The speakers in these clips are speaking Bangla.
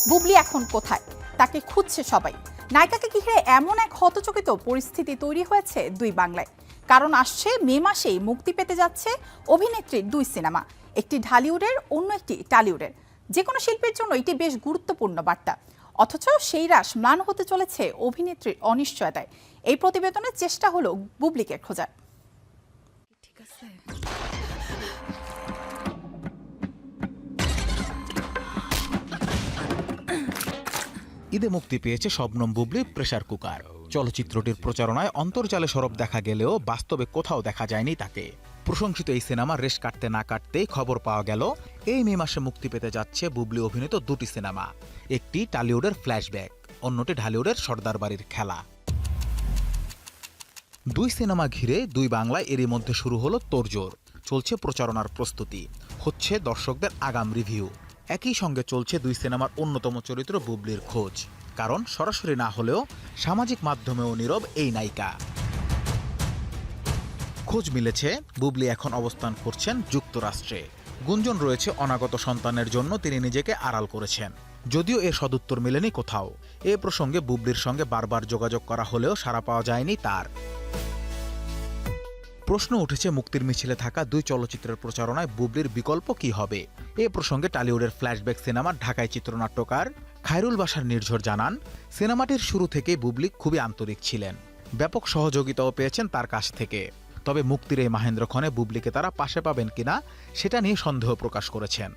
বুবলি এখন কোথায়, তাকে খুঁজছে সবাই। নায়িকাকে ঘিরে এমন এক হতচকিত পরিস্থিতি তৈরি হয়েছে দুই বাংলায়। কারণ আসছে মে মাসেই মুক্তি পেতে যাচ্ছে অভিনেত্রীর দুই সিনেমা, একটি ঢালিউডের, অন্য একটি টালিউডের। যে কোনো শিল্পীর জন্য এটি বেশ গুরুত্বপূর্ণ বার্তা। অথচ সেই রাশ ম্লান হতে চলেছে অভিনেত্রীর অনিশ্চয়তায়। এই প্রতিবেদনের চেষ্টা হলো বুবলিকে খোঁজার। ঠিক আছে। ঈদে মুক্তি পেয়েছে শবনম বুবলির প্রেসার কুকার। চলচ্চিত্রটির প্রচারণায় অন্তর্জালে সরব দেখা গেলেও বাস্তবে কোথাও দেখা যায়নি তাকে। প্রশংসিত এই সিনেমার রেশ কাটতে না কাটতেই খবর পাওয়া গেল এই মে মাসে মুক্তি পেতে যাচ্ছে বুবলি অভিনীত দুটি সিনেমা, একটি টালিউডের ফ্ল্যাশব্যাক, অন্যটি ঢালিউডের সর্দার বাড়ির খেলা। দুই সিনেমা ঘিরে দুই বাংলায় এরই মধ্যে শুরু হলো তোড়জোড়। চলছে প্রচারণার প্রস্তুতি, হচ্ছে দর্শকদের আগাম রিভিউ। একই সঙ্গে চলছে দুই সিনেমার অন্যতম চরিত্র বুবলির খোঁজ। কারণ সরাসরি না হলেও সামাজিক মাধ্যমেও নীরব এই নায়িকা। খোঁজ মিলেছে বুবলি এখন অবস্থান করছেন যুক্তরাষ্ট্রে। গুঞ্জন রয়েছে অনাগত সন্তানের জন্য তিনি নিজেকে আড়াল করেছেন। যদিও এর সদুত্তর মেলেনি কোথাও। এ প্রসঙ্গে বুবলির সঙ্গে বারবার যোগাযোগ করা হলেও সাড়া পাওয়া যায়নি তার। প্রশ্ন উঠেছে মুক্তির মিছিলে থাকা দুই চলচ্চিত্রের প্রচারণায় বুবলির বিকল্প কি হবে। এ প্রসঙ্গে টালিউডের ফ্ল্যাশব্যাক সিনেমার ঢাকায় চিত্রনাট্যকার খায়রুল বাশার নির্ঝর জানান, সিনেমাটির শুরু থেকেই বুবলি খুবই আন্তরিক ছিলেন। ব্যাপক সহযোগিতাও পেয়েছেন তার কাছ থেকে। তবে মুক্তির এই মাহেন্দ্রক্ষণে বুবলিকে তারা পাশে পাবেন কিনা সেটা নিয়ে সন্দেহ প্রকাশ করেছেন।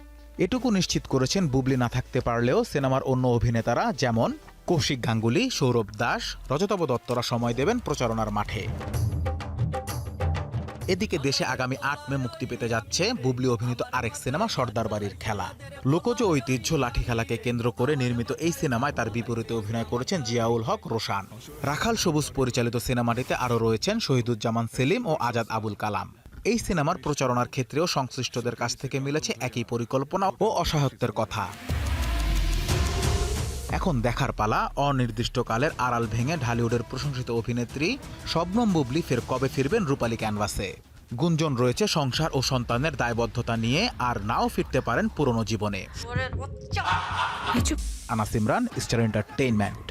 এটুকু নিশ্চিত করেছেন, বুবলি না থাকতে পারলেও সিনেমার অন্য অভিনেতারা যেমন কৌশিক গাঙ্গুলি, সৌরভ দাস, রজতাভ দত্তরা সময় দেবেন প্রচারণার মাঠে। এদিকে দেশে আগামী ৮ মে মুক্তি পেতে যাচ্ছে বুবলি অভিনীত আরেক সিনেমা সর্দার বাড়ির খেলা। লোকজ ঐতিহ্য লাঠি খেলাকে কেন্দ্র করে নির্মিত এই সিনেমায় তার বিপরীতে অভিনয় করেছেন জিয়াউল হক রোশান। রাখাল সবুজ পরিচালিত সিনেমাটিতে আরও রয়েছেন শহীদুজ্জামান সেলিম ও আজাদ আবুল কালাম। এই সিনেমার প্রচারণার ক্ষেত্রেও সংশ্লিষ্টদের কাছ থেকে মিলেছে একই পরিকল্পনা ও অসহায়ত্বের কথা। এখন দেখার পালা, অনির্দিষ্টকালের আড়াল ভেঙে ঢালিউডের প্রশংসিত অভিনেত্রী শবনম বুবলি ফের কবে ফিরবেন রূপালী ক্যানভাসে। গুঞ্জন রয়েছে সংসার ও সন্তানের দায়বদ্ধতা নিয়ে, আর নাও ফিরতে পারেন পুরনো জীবনে। Anas Imran, star entertainment.